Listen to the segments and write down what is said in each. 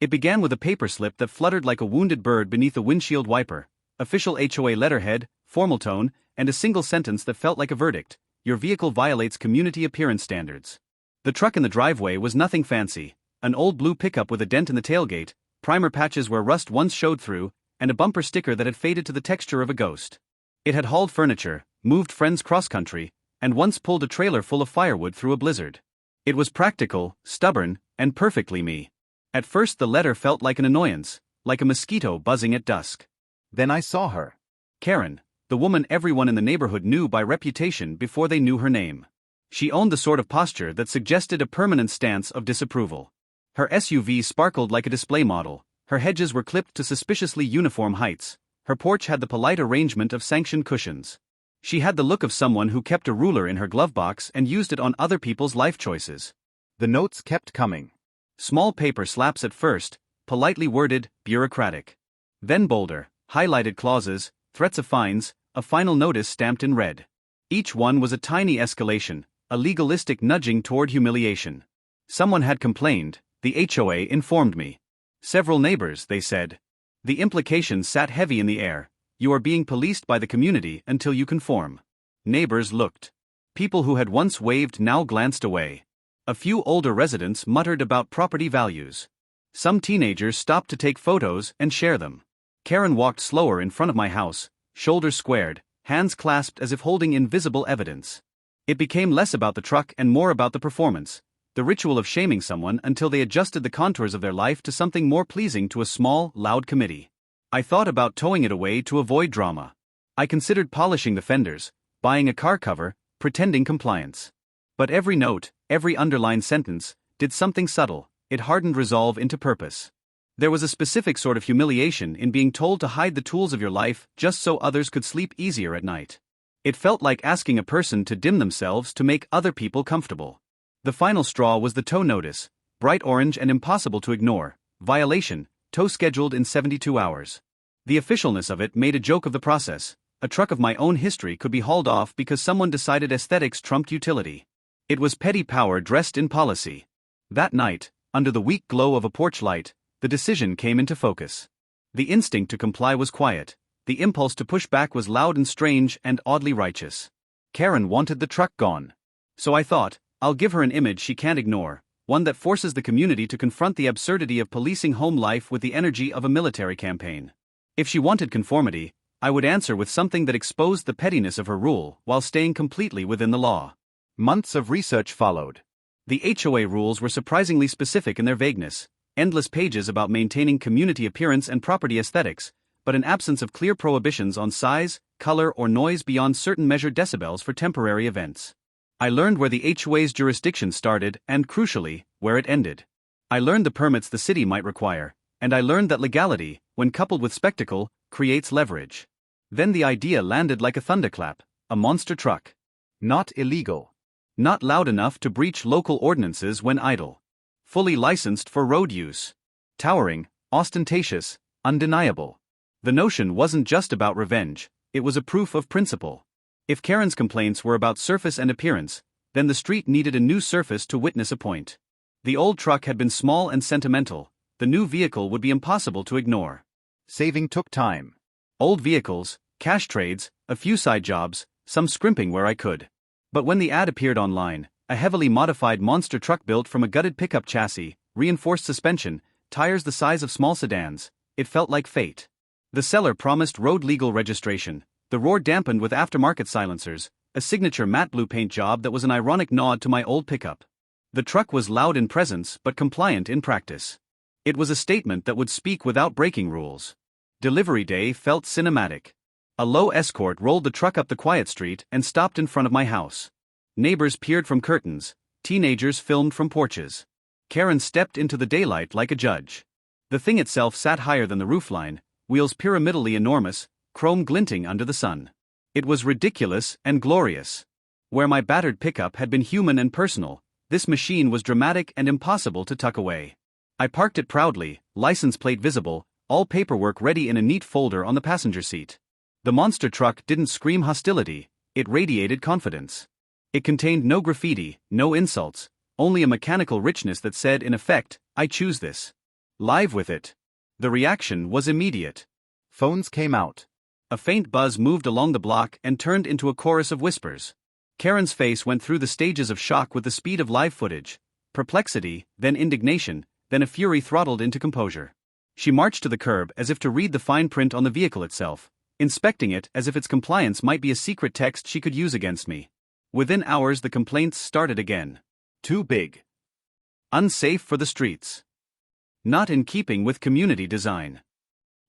It began with a paper slip that fluttered like a wounded bird beneath a windshield wiper, official HOA letterhead, formal tone, and a single sentence that felt like a verdict: your vehicle violates community appearance standards. The truck in the driveway was nothing fancy: an old blue pickup with a dent in the tailgate, primer patches where rust once showed through, and a bumper sticker that had faded to the texture of a ghost. It had hauled furniture, moved friends cross-country, and once pulled a trailer full of firewood through a blizzard. It was practical, stubborn, and perfectly me. At first the letter felt like an annoyance, like a mosquito buzzing at dusk. Then I saw her. Karen, the woman everyone in the neighborhood knew by reputation before they knew her name. She owned the sort of posture that suggested a permanent stance of disapproval. Her SUV sparkled like a display model, her hedges were clipped to suspiciously uniform heights, her porch had the polite arrangement of sanctioned cushions. She had the look of someone who kept a ruler in her glove box and used it on other people's life choices. The notes kept coming. Small paper slaps at first, politely worded, bureaucratic. Then bolder, highlighted clauses, threats of fines, a final notice stamped in red. Each one was a tiny escalation, a legalistic nudging toward humiliation. Someone had complained, the HOA informed me. Several neighbors, they said. The implications sat heavy in the air: you are being policed by the community until you conform. Neighbors looked. People who had once waved now glanced away. A few older residents muttered about property values. Some teenagers stopped to take photos and share them. Karen walked slower in front of my house, shoulders squared, hands clasped as if holding invisible evidence. It became less about the truck and more about the performance, the ritual of shaming someone until they adjusted the contours of their life to something more pleasing to a small, loud committee. I thought about towing it away to avoid drama. I considered polishing the fenders, buying a car cover, pretending compliance. But every note, every underlined sentence, did something subtle: it hardened resolve into purpose. There was a specific sort of humiliation in being told to hide the tools of your life just so others could sleep easier at night. It felt like asking a person to dim themselves to make other people comfortable. The final straw was the tow notice, bright orange and impossible to ignore: violation, tow scheduled in 72 hours. The officialness of it made a joke of the process. A truck of my own history could be hauled off because someone decided aesthetics trumped utility. It was petty power dressed in policy. That night, under the weak glow of a porch light, the decision came into focus. The instinct to comply was quiet. The impulse to push back was loud and strange and oddly righteous. Karen wanted the truck gone. So I thought, I'll give her an image she can't ignore, one that forces the community to confront the absurdity of policing home life with the energy of a military campaign. If she wanted conformity, I would answer with something that exposed the pettiness of her rule while staying completely within the law. Months of research followed. The HOA rules were surprisingly specific in their vagueness: endless pages about maintaining community appearance and property aesthetics, but an absence of clear prohibitions on size, color, or noise beyond certain measured decibels for temporary events. I learned where the HOA's jurisdiction started and, crucially, where it ended. I learned the permits the city might require, and I learned that legality, when coupled with spectacle, creates leverage. Then the idea landed like a thunderclap: a monster truck. Not illegal. Not loud enough to breach local ordinances when idle. Fully licensed for road use. Towering, ostentatious, undeniable. The notion wasn't just about revenge, it was a proof of principle. If Karen's complaints were about surface and appearance, then the street needed a new surface to witness a point. The old truck had been small and sentimental, the new vehicle would be impossible to ignore. Saving took time. Old vehicles, cash trades, a few side jobs, some scrimping where I could. But when the ad appeared online, a heavily modified monster truck built from a gutted pickup chassis, reinforced suspension, tires the size of small sedans, it felt like fate. The seller promised road-legal registration, the roar dampened with aftermarket silencers, a signature matte blue paint job that was an ironic nod to my old pickup. The truck was loud in presence but compliant in practice. It was a statement that would speak without breaking rules. Delivery day felt cinematic. A low escort rolled the truck up the quiet street and stopped in front of my house. Neighbors peered from curtains, teenagers filmed from porches. Karen stepped into the daylight like a judge. The thing itself sat higher than the roofline, wheels pyramidally enormous, chrome glinting under the sun. It was ridiculous and glorious. Where my battered pickup had been human and personal, this machine was dramatic and impossible to tuck away. I parked it proudly, license plate visible, all paperwork ready in a neat folder on the passenger seat. The monster truck didn't scream hostility, it radiated confidence. It contained no graffiti, no insults, only a mechanical richness that said in effect, I choose this. Live with it. The reaction was immediate. Phones came out. A faint buzz moved along the block and turned into a chorus of whispers. Karen's face went through the stages of shock with the speed of live footage. Perplexity, then indignation, then a fury throttled into composure. She marched to the curb as if to read the fine print on the vehicle itself, inspecting it as if its compliance might be a secret text she could use against me. Within hours the complaints started again. Too big. Unsafe for the streets. Not in keeping with community design.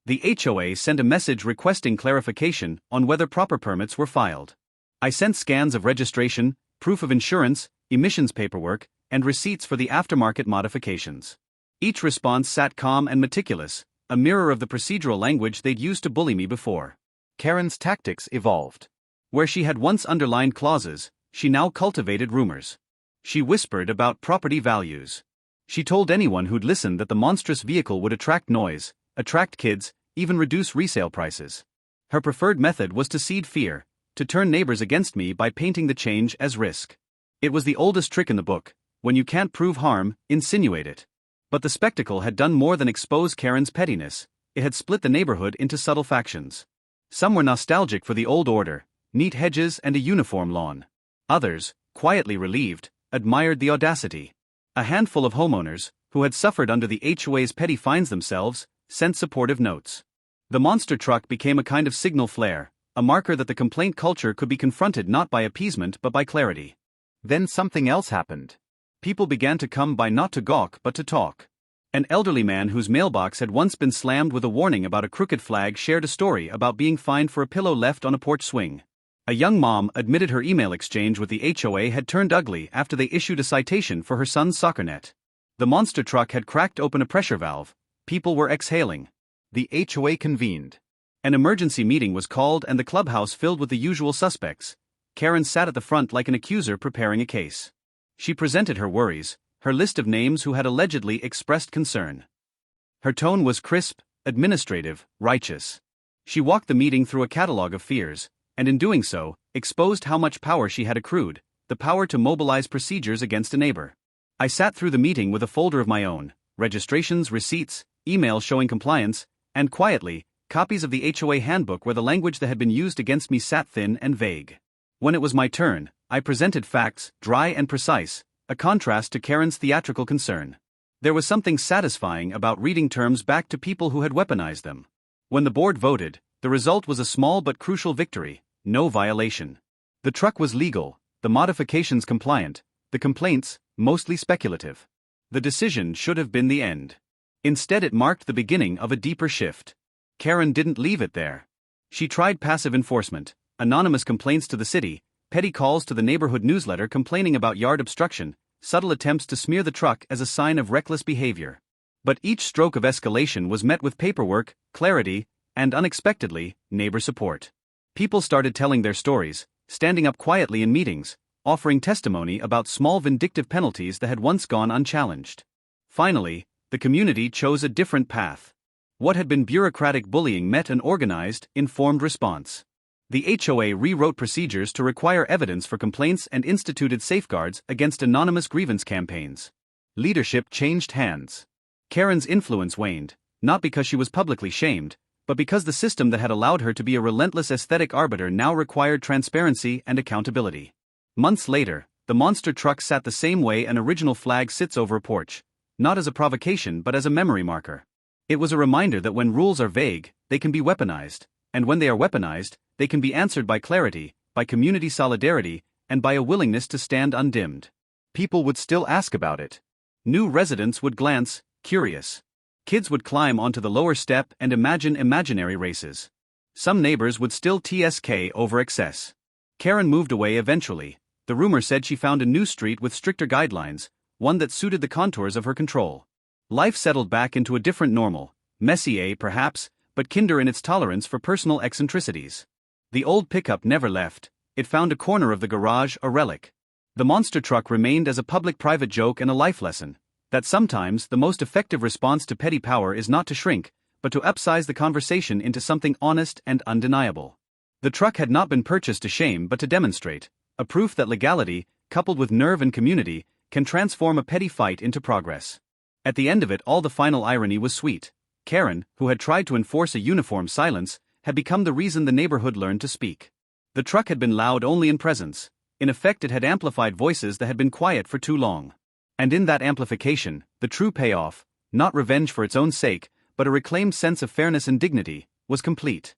The HOA sent a message requesting clarification on whether proper permits were filed. I sent scans of registration, proof of insurance, emissions paperwork, and receipts for the aftermarket modifications. Each response sat calm and meticulous, a mirror of the procedural language they'd used to bully me before. Karen's tactics evolved. Where she had once underlined clauses, she now cultivated rumors. She whispered about property values. She told anyone who'd listen that the monstrous vehicle would attract noise, attract kids, even reduce resale prices. Her preferred method was to seed fear, to turn neighbors against me by painting the change as risk. It was the oldest trick in the book: when you can't prove harm, insinuate it. But the spectacle had done more than expose Karen's pettiness, it had split the neighborhood into subtle factions. Some were nostalgic for the old order, neat hedges and a uniform lawn. Others, quietly relieved, admired the audacity. A handful of homeowners, who had suffered under the HOA's petty fines themselves, sent supportive notes. The monster truck became a kind of signal flare, a marker that the complaint culture could be confronted not by appeasement but by clarity. Then something else happened. People began to come by not to gawk but to talk. An elderly man whose mailbox had once been slammed with a warning about a crooked flag shared a story about being fined for a pillow left on a porch swing. A young mom admitted her email exchange with the HOA had turned ugly after they issued a citation for her son's soccer net. The monster truck had cracked open a pressure valve. People were exhaling. The HOA convened. An emergency meeting was called and the clubhouse filled with the usual suspects. Karen sat at the front like an accuser preparing a case. She presented her worries, her list of names who had allegedly expressed concern. Her tone was crisp, administrative, righteous. She walked the meeting through a catalogue of fears, and in doing so, exposed how much power she had accrued, the power to mobilize procedures against a neighbor. I sat through the meeting with a folder of my own, registrations, receipts, emails showing compliance, and quietly, copies of the HOA handbook where the language that had been used against me sat thin and vague. When it was my turn, I presented facts, dry and precise, a contrast to Karen's theatrical concern. There was something satisfying about reading terms back to people who had weaponized them. When the board voted, the result was a small but crucial victory: no violation. The truck was legal, the modifications compliant, the complaints, mostly speculative. The decision should have been the end. Instead, it marked the beginning of a deeper shift. Karen didn't leave it there. She tried passive enforcement, anonymous complaints to the city, petty calls to the neighborhood newsletter complaining about yard obstruction, subtle attempts to smear the truck as a sign of reckless behavior. But each stroke of escalation was met with paperwork, clarity, and unexpectedly, neighbor support. People started telling their stories, standing up quietly in meetings, offering testimony about small vindictive penalties that had once gone unchallenged. Finally, the community chose a different path. What had been bureaucratic bullying met an organized, informed response. The HOA rewrote procedures to require evidence for complaints and instituted safeguards against anonymous grievance campaigns. Leadership changed hands. Karen's influence waned, not because she was publicly shamed, but because the system that had allowed her to be a relentless aesthetic arbiter now required transparency and accountability. Months later, the monster truck sat the same way an original flag sits over a porch, not as a provocation but as a memory marker. It was a reminder that when rules are vague, they can be weaponized, and when they are weaponized, they can be answered by clarity, by community solidarity, and by a willingness to stand undimmed. People would still ask about it. New residents would glance, curious. Kids would climb onto the lower step and imagine imaginary races. Some neighbors would still TSK over excess. Karen moved away eventually. The rumor said she found a new street with stricter guidelines, one that suited the contours of her control. Life settled back into a different normal, messy perhaps, but kinder in its tolerance for personal eccentricities. The old pickup never left. It found a corner of the garage a relic. The monster truck remained as a public-private joke and a life lesson, that sometimes the most effective response to petty power is not to shrink, but to upsize the conversation into something honest and undeniable. The truck had not been purchased to shame but to demonstrate, a proof that legality, coupled with nerve and community, can transform a petty fight into progress. At the end of it all, the final irony was sweet. Karen, who had tried to enforce a uniform silence, had become the reason the neighborhood learned to speak. The truck had been loud only in presence. In effect, it had amplified voices that had been quiet for too long. And in that amplification, the true payoff, not revenge for its own sake, but a reclaimed sense of fairness and dignity, was complete.